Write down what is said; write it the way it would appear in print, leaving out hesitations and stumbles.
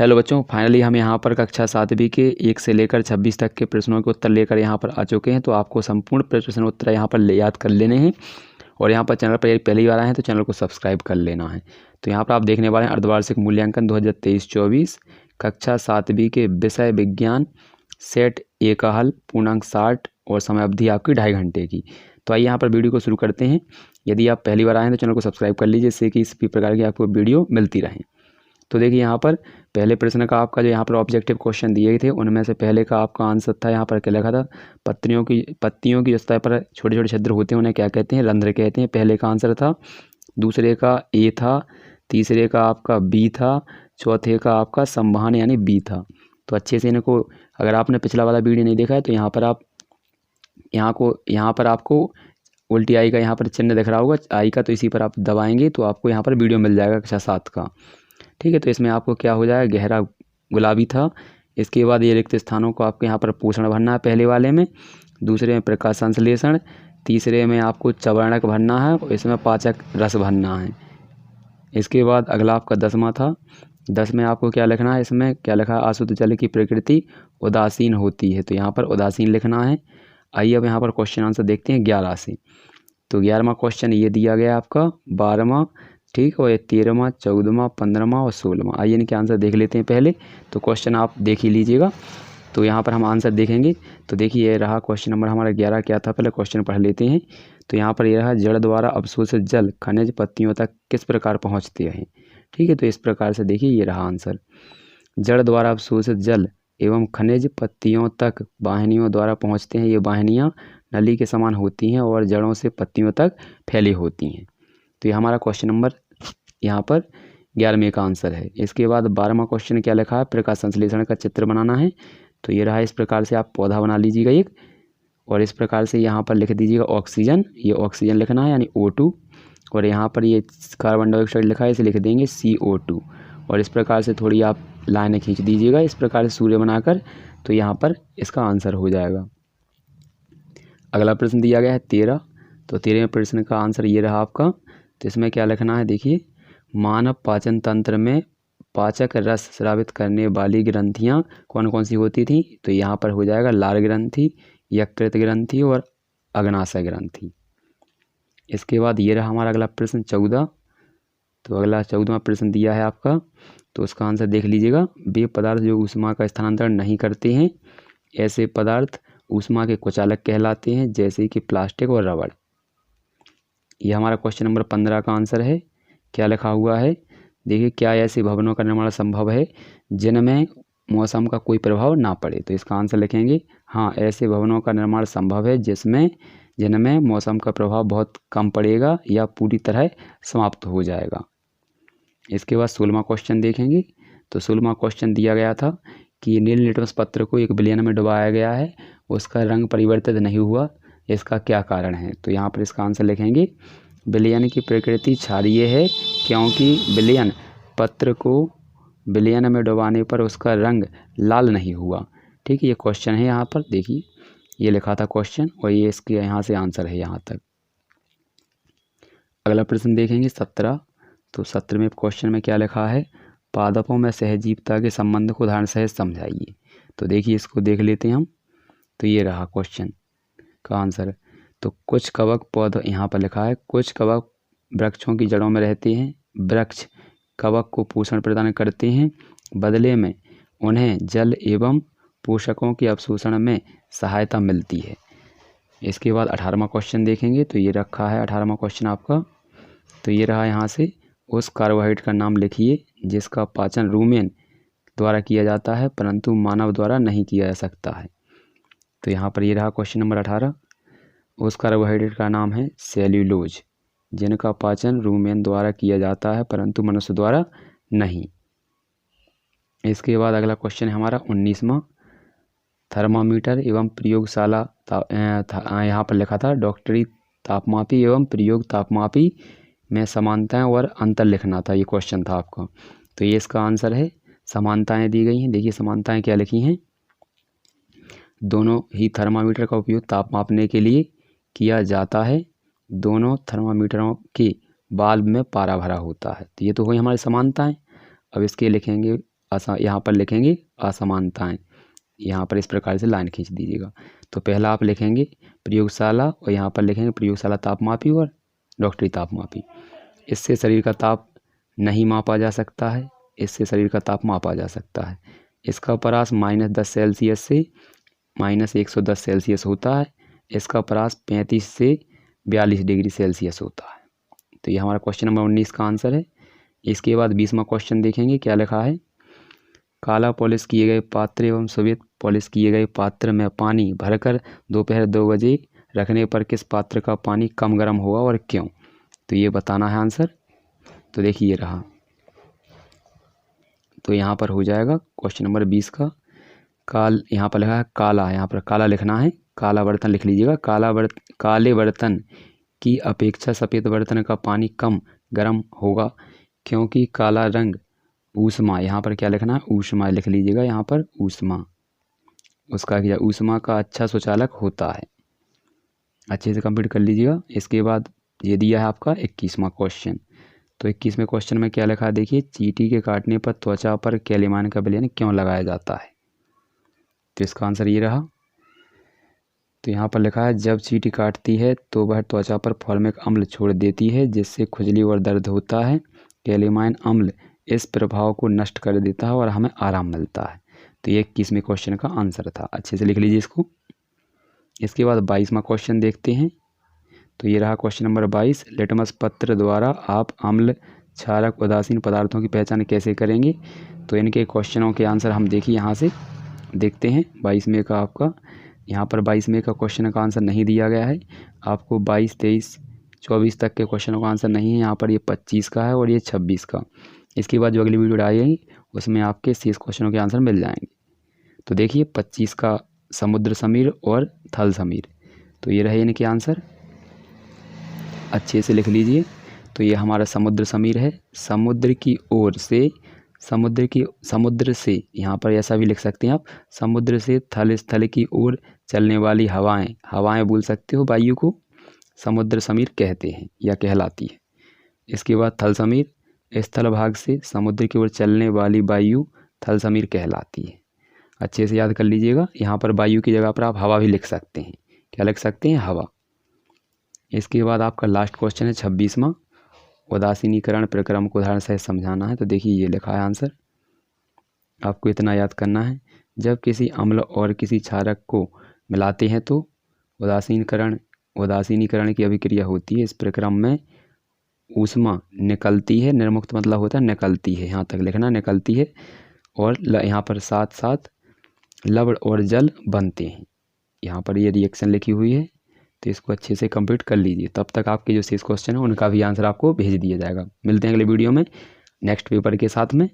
Hello बच्चों, finally हम यहाँ पर कक्षा 7वीं के 1 से लेकर 26 तक के प्रश्नों के उत्तर लेकर यहाँ पर आ चुके हैं। तो आपको संपूर्ण प्रश्न उत्तर यहाँ पर याद कर लेने हैं और यहाँ पर चैनल पर पहली बार आए हैं तो चैनल को सब्सक्राइब कर लेना है। तो यहाँ पर आप देखने वाले हैं अर्धवार्षिक मूल्यांकन 2023-24 कक्षा 7वीं के विषय विज्ञान सेट ए का हल पूर्णांक 60 और समय अवधि आपकी 2.5 घंटे की। तो आइए यहाँ पर वीडियो को शुरू करते हैं। यदि आप पहली बार आए हैं तो चैनल को सब्सक्राइब कर लीजिए, जिससे कि इस प्रकार की आपको वीडियो मिलती रहे। तो देखिए यहाँ पर पहले प्रश्न का आपका जो यहाँ पर ऑब्जेक्टिव क्वेश्चन दिए थे उनमें से पहले का आपका आंसर था यहाँ पर क्या लिखा था, पत्तियों की सतह पर छोटे छोटे छिद्र होते हैं उन्हें क्या कहते हैं, रंध्र कहते हैं। पहले का आंसर था, दूसरे का ए था, तीसरे का आपका बी था, चौथे का आपका संवहन यानी बी था। तो अच्छे से इनको, अगर आपने पिछला वाला वीडियो नहीं देखा है तो यहाँ पर आपको उल्टी आई का यहाँ पर चिन्ह दिख रहा होगा आई का, तो इसी पर आप दबाएंगे तो आपको यहाँ पर वीडियो मिल जाएगा कक्षा 7 का। ठीक है, तो इसमें आपको क्या हो जाएगा, गहरा गुलाबी था। इसके बाद ये रिक्त स्थानों को आपको यहाँ पर पोषण भरना है पहले वाले में, दूसरे में प्रकाश संश्लेषण, तीसरे में आपको चवर्णक भरना है और इसमें पाचक रस भरना है। इसके बाद अगला आपका 10वां था। 10 में आपको क्या लिखना है, इसमें क्या लिखा है, अशुद्ध जल की प्रकृति उदासीन होती है, तो यहाँ पर उदासीन लिखना है। आइए अब यहाँ पर क्वेश्चन आंसर देखते हैं 11 से। तो 11वां क्वेश्चन ये दिया गया आपका, 12वां, ठीक, और 13वां, 14वां, 15वां और 16वां। आइए इनके आंसर देख लेते हैं पहले। तो क्वेश्चन आप देख ही लीजिएगा, तो यहाँ पर हम आंसर देखेंगे। तो देखिए ये रहा क्वेश्चन नंबर हमारा 11 क्या था, पहले क्वेश्चन पढ़ लेते हैं। तो यहाँ पर ये रहा, जड़ द्वारा अवशोषित जल खनिज पत्तियों तक किस प्रकार पहुँचते हैं। ठीक है, तो इस प्रकार से देखिए ये रहा आंसर, जड़ द्वारा अवशोषित जल एवं खनिज पत्तियों तक वाहिनियों द्वारा पहुँचते हैं। ये वाहिनियाँ नली के समान होती हैं और जड़ों से पत्तियों तक फैली होती हैं। तो ये हमारा क्वेश्चन नंबर यहाँ पर 11वें का आंसर है। इसके बाद 12वां क्वेश्चन क्या लिखा है, प्रकाश संश्लेषण का चित्र बनाना है। तो ये रहा, इस प्रकार से आप पौधा बना लीजिएगा एक, और इस प्रकार से यहाँ पर लिख दीजिएगा ऑक्सीजन, ये ऑक्सीजन लिखना है यानी O2, और यहाँ पर ये कार्बन डाइऑक्साइड लिखा है, इसे लिख देंगे CO2। और इस प्रकार से थोड़ी आप लाइनें खींच दीजिएगा इस प्रकार से सूर्य बनाकर, तो यहाँ पर इसका आंसर हो जाएगा। अगला प्रश्न दिया गया है 13। तो 13वें प्रश्न का आंसर ये रहा आपका। तो इसमें क्या लिखना है, देखिए, मानव पाचन तंत्र में पाचक रस स्रावित करने वाली ग्रंथियाँ कौन कौन सी होती थी। तो यहाँ पर हो जाएगा लाल ग्रंथि, यकृत ग्रंथि और अग्नाशय ग्रंथि। इसके बाद ये रहा हमारा अगला प्रश्न 14। तो अगला 14वां प्रश्न दिया है आपका, तो उसका आंसर देख लीजिएगा, वे पदार्थ जो ऊष्मा का स्थानांतरण नहीं करते हैं, ऐसे पदार्थ ऊष्मा के कुचालक कहलाते हैं, जैसे कि प्लास्टिक और रबड़। ये हमारा क्वेश्चन नंबर 15 का आंसर है। क्या लिखा हुआ है, देखिए, क्या ऐसे भवनों का निर्माण संभव है जिनमें मौसम का कोई प्रभाव ना पड़े। तो इसका आंसर लिखेंगे, हाँ, ऐसे भवनों का निर्माण संभव है जिनमें मौसम का प्रभाव बहुत कम पड़ेगा या पूरी तरह समाप्त हो जाएगा। इसके बाद 16वां क्वेश्चन देखेंगे। तो 16वां क्वेश्चन दिया गया था कि नील लिटमस पत्र को एक विलयन में डुबाया गया है, उसका रंग परिवर्तित नहीं हुआ, इसका क्या कारण है। तो यहाँ पर इसका आंसर लिखेंगे, विलयन की प्रकृति क्षारीय है, क्योंकि विलयन पत्र को विलयन में डुबाने पर उसका रंग लाल नहीं हुआ। ठीक है, ये क्वेश्चन है, यहाँ पर देखिए ये लिखा था क्वेश्चन, और ये इसके यहाँ से आंसर है यहाँ तक। अगला प्रश्न देखेंगे 17। तो 17वें क्वेश्चन में क्या लिखा है, पादपों में सहजीवता के संबंध को उदाहरण सहित समझाइए। तो देखिए इसको देख लेते हैं हम। तो ये रहा क्वेश्चन का आंसर। तो कुछ कवक पौधे, यहाँ पर लिखा है, कुछ कवक वृक्षों की जड़ों में रहते हैं, वृक्ष कवक को पोषण प्रदान करते हैं, बदले में उन्हें जल एवं पोषकों के अवशोषण में सहायता मिलती है। इसके बाद 18वां क्वेश्चन देखेंगे। तो ये रखा है 18वां क्वेश्चन आपका। तो ये रहा, यहाँ से उस कार्बोहाइड्रेट का नाम लिखिए जिसका पाचन रूमेन द्वारा किया जाता है परंतु मानव द्वारा नहीं किया जा सकता है। तो यहाँ पर ये रहा क्वेश्चन नंबर 18। उस कार्बोहाइड्रेट का नाम है सेल्यूलोज, जिनका पाचन रूमेन द्वारा किया जाता है परंतु मनुष्य द्वारा नहीं। इसके बाद अगला क्वेश्चन है हमारा 19वां, थर्मामीटर एवं प्रयोगशाला यहाँ पर लिखा था डॉक्टरी तापमापी एवं प्रयोग तापमापी में समानताएं और अंतर लिखना था, ये क्वेश्चन था आपका। तो ये इसका आंसर है, समानताएं दी गई हैं। देखिए समानताएं क्या लिखी हैं, दोनों ही थर्मामीटर का उपयोग ताप मापने के लिए किया जाता है, दोनों थर्मामीटरों के बाल्ब में पारा भरा होता है। तो ये तो हुई हमारी समानताएं। अब इसके लिखेंगे यहाँ पर लिखेंगे असमानताएं, यहाँ पर इस प्रकार से लाइन खींच दीजिएगा। तो पहला आप लिखेंगे प्रयोगशाला और यहाँ पर लिखेंगे प्रयोगशाला तापमापी और डॉक्टरी तापमापी। इससे शरीर का ताप नहीं मापा जा सकता है, इससे शरीर का ताप मापा जा सकता है। इसका परास -10 सेल्सियस से -110 सेल्सियस होता है। इसका परास 35 से 42 डिग्री सेल्सियस होता है। तो ये हमारा क्वेश्चन नंबर 19 का आंसर है। इसके बाद 20वां क्वेश्चन देखेंगे क्या लिखा है। काला पॉलिश किए गए पात्र एवं सफेद पॉलिश किए गए पात्र में पानी भरकर दोपहर 2 बजे रखने पर किस पात्र का पानी कम गर्म होगा और क्यों। तो ये बताना है आंसर। तो देखिए ये रहा। तो यहाँ पर हो जाएगा क्वेश्चन नंबर 20 का यहाँ पर लिखा है काला, यहाँ पर काला लिखना है, काला बर्तन लिख लीजिएगा। काले बर्तन की अपेक्षा सफ़ेद बर्तन का पानी कम गर्म होगा क्योंकि काला रंग ऊष्मा, यहाँ पर क्या लिखना है ऊष्मा लिख लीजिएगा, यहाँ पर ऊष्मा, उसका क्या ऊष्मा का अच्छा सुचालक होता है। अच्छे से कंप्लीट कर लीजिएगा। इसके बाद ये दिया है आपका 21वां क्वेश्चन। तो 21वें क्वेश्चन में क्या लिखा है देखिए, चींटी के काटने पर त्वचा पर कैलेमाइन का विलयन क्यों लगाया जाता है। तो इसका आंसर ये रहा। तो यहाँ पर लिखा है जब चींटी काटती है तो वह त्वचा पर फॉर्मिक अम्ल छोड़ देती है जिससे खुजली और दर्द होता है। कैलेमाइन अम्ल इस प्रभाव को नष्ट कर देता है और हमें आराम मिलता है। तो ये 21वें क्वेश्चन का आंसर था। अच्छे से लिख लीजिए इसको। इसके बाद 22वां क्वेश्चन देखते हैं। तो ये रहा क्वेश्चन नंबर 22। लिटमस पत्र द्वारा आप अम्ल, क्षारक, उदासीन पदार्थों की पहचान कैसे करेंगे। तो इनके क्वेश्चनों के आंसर हम देखिए यहाँ से देखते हैं। 22वें का आपका यहाँ पर 22वें का क्वेश्चन का आंसर नहीं दिया गया है। आपको 22, 23, 24 तक के क्वेश्चनों का आंसर नहीं है। यहाँ पर ये 25 का है और ये 26 का। इसके बाद जो अगली वीडियो आएगी उसमें आपके शेष क्वेश्चनों के आंसर मिल जाएंगे। तो देखिए 25 का समुद्र समीर और थल समीर। तो ये रहे इनके आंसर, अच्छे से लिख लीजिए। तो ये हमारा समुद्र समीर है। समुद्र की ओर से, समुद्र से यहाँ पर ऐसा भी लिख सकते हैं आप, समुद्र से थल स्थल की ओर चलने वाली हवाएं बोल सकते हो, वायु को समुद्र समीर कहते हैं या कहलाती है। इसके बाद थल समीर, स्थल भाग से समुद्र की ओर चलने वाली वायु थल समीर कहलाती है। अच्छे से याद कर लीजिएगा। यहाँ पर वायु की जगह पर आप हवा भी लिख सकते हैं। क्या लिख सकते हैं, हवा। इसके बाद आपका लास्ट क्वेश्चन है 26वां। उदासीनीकरण प्रक्रम को उदाहरण सहित समझाना है। तो देखिए ये लिखा है आंसर, आपको इतना याद करना है। जब किसी अम्ल और किसी क्षारक को मिलाते हैं तो उदासीनीकरण की अभिक्रिया होती है। इस प्रक्रम में ऊष्मा निकलती है, निर्मुक्त मतलब होता है निकलती है, यहाँ तक लिखना निकलती है, और यहाँ पर साथ साथ लवण और जल बनते हैं। यहाँ पर ये रिएक्शन लिखी हुई है। तो इसको अच्छे से कंप्लीट कर लीजिए। तब तक आपके जो शेष क्वेश्चन है उनका भी आंसर आपको भेज दिया जाएगा। मिलते हैं अगले वीडियो में नेक्स्ट पेपर के साथ में।